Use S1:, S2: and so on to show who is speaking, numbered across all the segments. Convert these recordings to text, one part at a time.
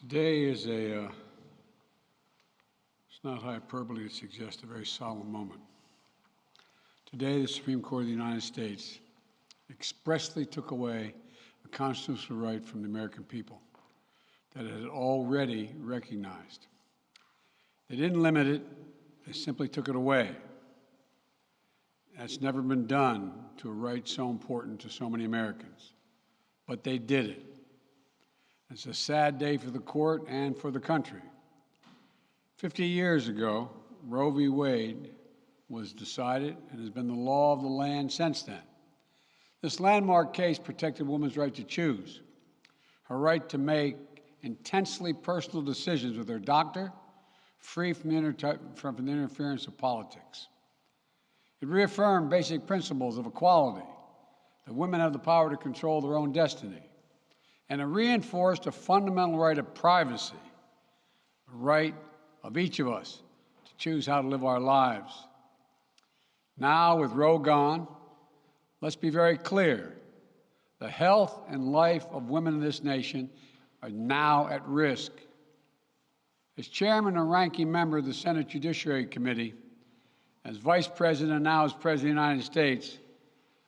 S1: Today is it's not hyperbole to suggest a very solemn moment. Today, the Supreme Court of the United States expressly took away a constitutional right from the American people that it had already recognized. They didn't limit it, they simply took it away. That's never been done to a right so important to so many Americans, but they did it. It's a sad day for the court and for the country. 50 years ago, Roe v. Wade was decided and has been the law of the land since then. This landmark case protected women's right to choose, her right to make intensely personal decisions with her doctor, free from the interference of politics. It reaffirmed basic principles of equality, that women have the power to control their own destiny, and it reinforced a fundamental right of privacy, a right of each of us to choose how to live our lives. Now, with Roe gone, let's be very clear. The health and life of women in this nation are now at risk. As chairman and ranking member of the Senate Judiciary Committee, as vice president and now as president of the United States,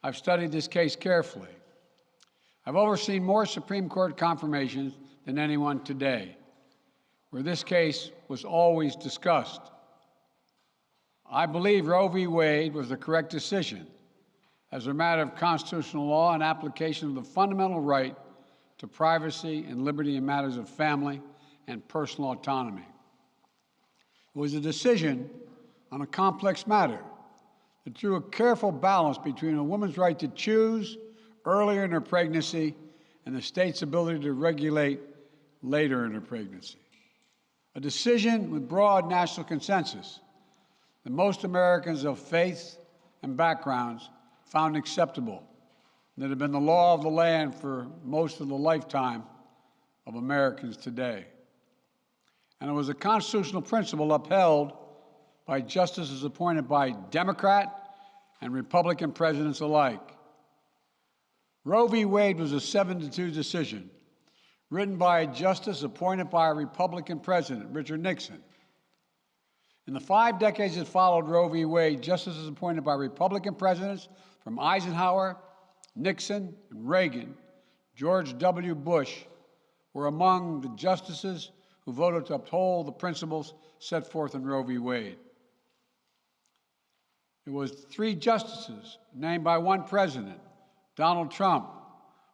S1: I've studied this case carefully. I've overseen more Supreme Court confirmations than anyone today, where this case was always discussed. I believe Roe v. Wade was the correct decision as a matter of constitutional law and application of the fundamental right to privacy and liberty in matters of family and personal autonomy. It was a decision on a complex matter that drew a careful balance between a woman's right to choose earlier in her pregnancy and the state's ability to regulate later in her pregnancy. A decision with broad national consensus that most Americans of faith and backgrounds found acceptable, and that had been the law of the land for most of the lifetime of Americans today. And it was a constitutional principle upheld by justices appointed by Democrat and Republican presidents alike. Roe v. Wade was a 7-2 decision, written by a justice appointed by a Republican president, Richard Nixon. In the 5 decades that followed Roe v. Wade, justices appointed by Republican presidents from Eisenhower, Nixon, and Reagan, George W. Bush, were among the justices who voted to uphold the principles set forth in Roe v. Wade. It was 3 justices named by one president, Donald Trump,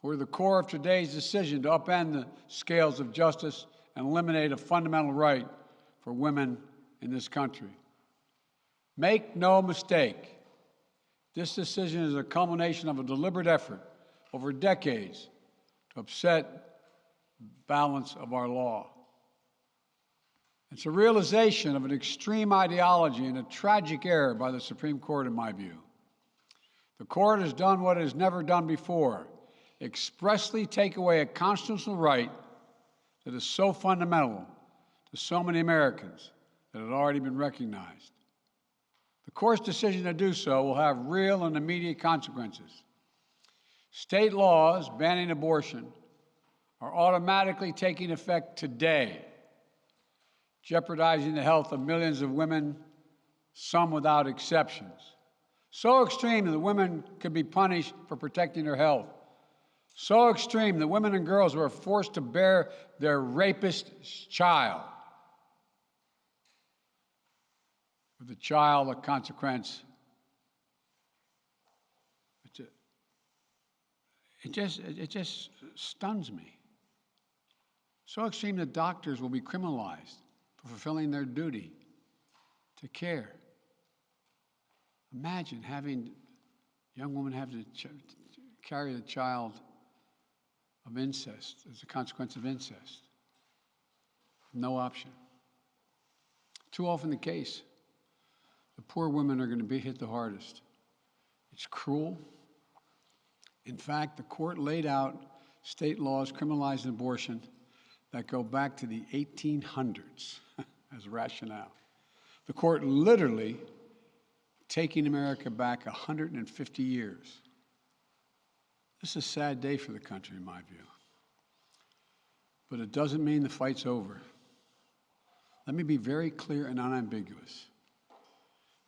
S1: who were the core of today's decision to upend the scales of justice and eliminate a fundamental right for women in this country. Make no mistake, this decision is a culmination of a deliberate effort over decades to upset the balance of our law. It's a realization of an extreme ideology and a tragic error by the Supreme Court, in my view. The court has done what it has never done before, expressly take away a constitutional right that is so fundamental to so many Americans that had already been recognized. The court's decision to do so will have real and immediate consequences. State laws banning abortion are automatically taking effect today, jeopardizing the health of millions of women, some without exceptions. So extreme that women could be punished for protecting their health. So extreme that women and girls were forced to bear their rapist's child. With the child, a consequence. It just stuns me. So extreme that doctors will be criminalized for fulfilling their duty to care. Imagine having a young woman have to carry the child of incest as a consequence of incest. No option. Too often the case. The poor women are going to be hit the hardest. It's cruel. In fact, the court laid out state laws criminalizing abortion that go back to the 1800s as rationale. The court literally taking America back 150 years. This is a sad day for the country, in my view. but it doesn't mean the fight's over. Let me be very clear and unambiguous.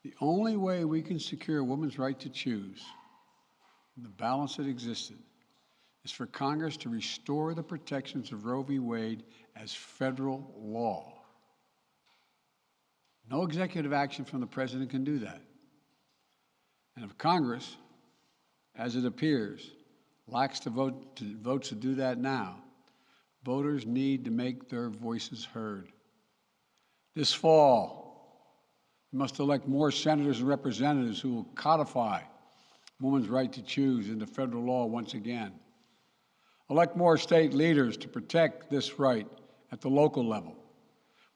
S1: The only way we can secure a woman's right to choose, and the balance that existed, is for Congress to restore the protections of Roe v. Wade as federal law. No executive action from the president can do that. And if Congress, as it appears, lacks the votes to do that now, voters need to make their voices heard. This fall, we must elect more senators and representatives who will codify women's right to choose into federal law once again. Elect more state leaders to protect this right at the local level.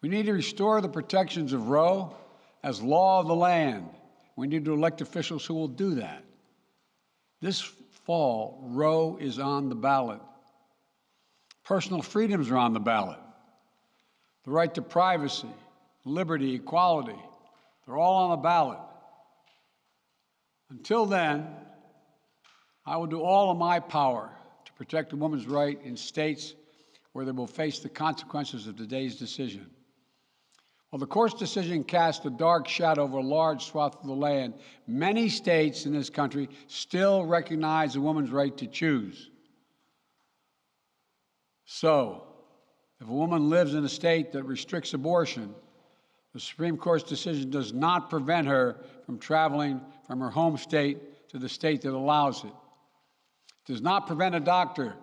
S1: We need to restore the protections of Roe as law of the land. We need to elect officials who will do that. This fall, Roe is on the ballot. Personal freedoms are on the ballot. The right to privacy, liberty, equality, they're all on the ballot. Until then, I will do all in my power to protect a woman's right in states where they will face the consequences of today's decision. While the court's decision cast a dark shadow over a large swath of the land, many states in this country still recognize a woman's right to choose. So, if a woman lives in a state that restricts abortion, the Supreme Court's decision does not prevent her from traveling from her home state to the state that allows it. It does not prevent a doctor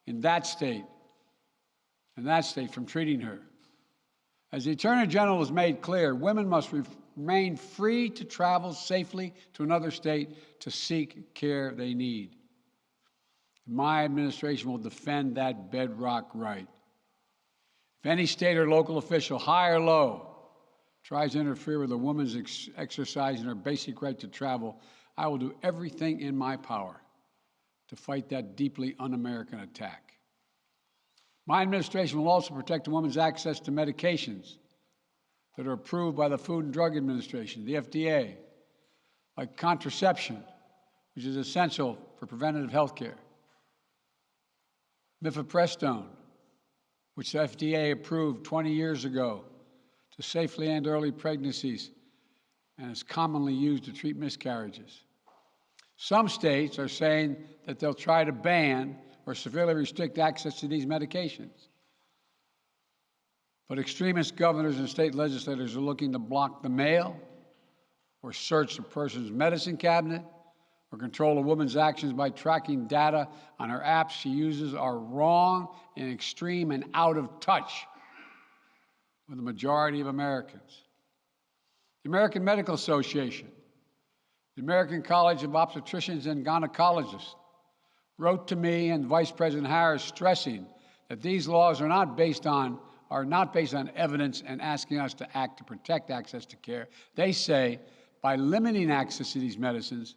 S1: in that state from treating her. As the Attorney General has made clear, women must remain free to travel safely to another state to seek care they need. My administration will defend that bedrock right. If any state or local official, high or low, tries to interfere with a woman's exercising her basic right to travel, I will do everything in my power to fight that deeply un-American attack. My administration will also protect a woman's access to medications that are approved by the Food and Drug Administration, the FDA, like contraception, which is essential for preventative health care, mifepristone, which the FDA approved 20 years ago to safely end early pregnancies and is commonly used to treat miscarriages. Some states are saying that they'll try to ban or severely restrict access to these medications. But extremist governors and state legislators are looking to block the mail or search a person's medicine cabinet or control a woman's actions by tracking data on her apps she uses are wrong and extreme and out of touch with the majority of Americans. The American Medical Association, the American College of Obstetricians and Gynecologists, wrote to me and Vice President Harris stressing that these laws are not based on evidence and asking us to act to protect access to care. They say by limiting access to these medicines,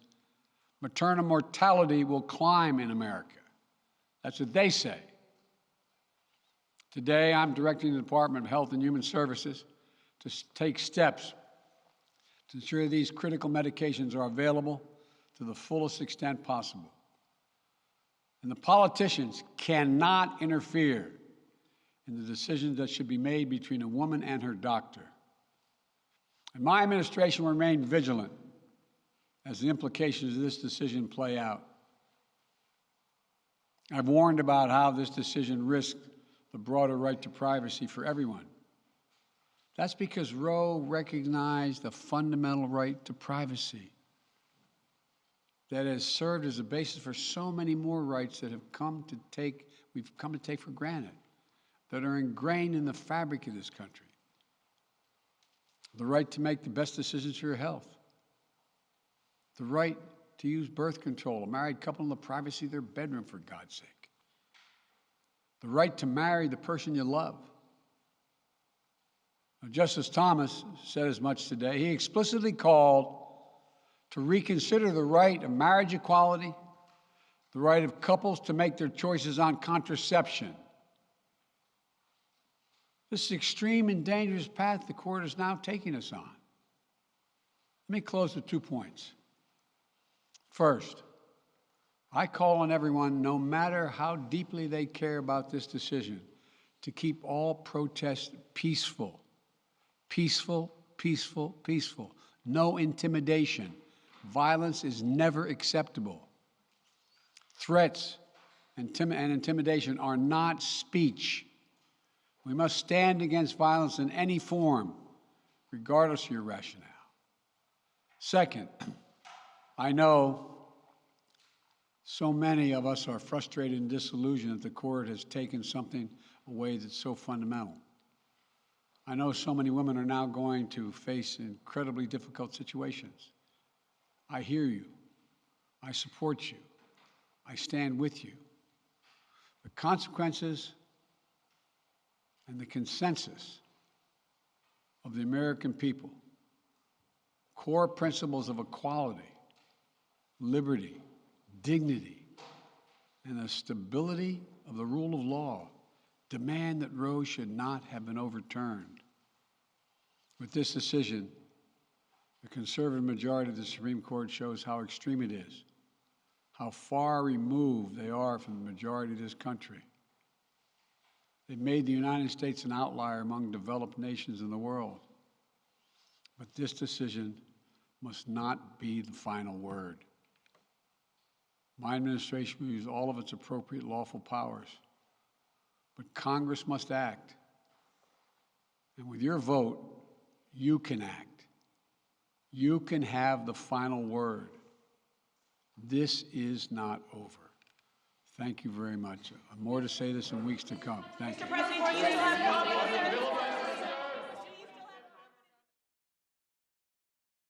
S1: maternal mortality will climb in America. That's what they say. Today, I'm directing the Department of Health and Human Services to take steps to ensure these critical medications are available to the fullest extent possible. And the politicians cannot interfere in the decisions that should be made between a woman and her doctor. And my administration will remain vigilant as the implications of this decision play out. I've warned about how this decision risks the broader right to privacy for everyone. That's because Roe recognized the fundamental right to privacy that has served as a basis for so many more rights that we've come to take for granted, that are ingrained in the fabric of this country. The right to make the best decisions for your health. The right to use birth control, a married couple in the privacy of their bedroom, for God's sake. The right to marry the person you love. Now, Justice Thomas said as much today. He explicitly called to reconsider the right of marriage equality, the right of couples to make their choices on contraception. This is extreme and dangerous path the court is now taking us on. Let me close with 2 points. First, I call on everyone, no matter how deeply they care about this decision, to keep all protests peaceful. Peaceful, peaceful, peaceful. No intimidation. Violence is never acceptable. Threats and intimidation are not speech. We must stand against violence in any form, regardless of your rationale. Second, I know so many of us are frustrated and disillusioned that the court has taken something away that's so fundamental. I know so many women are now going to face incredibly difficult situations. I hear you. I support you. I stand with you. The consequences and the consensus of the American people, core principles of equality, liberty, dignity, and the stability of the rule of law demand that Roe should not have been overturned. With this decision, the conservative majority of the Supreme Court shows how extreme it is, how far removed they are from the majority of this country. They've made the United States an outlier among developed nations in the world. But this decision must not be the final word. My administration will use all of its appropriate lawful powers, but Congress must act. And with your vote, you can act. You can have the final word. This is not over. Thank you very much. More to say this in weeks to come. Thank you.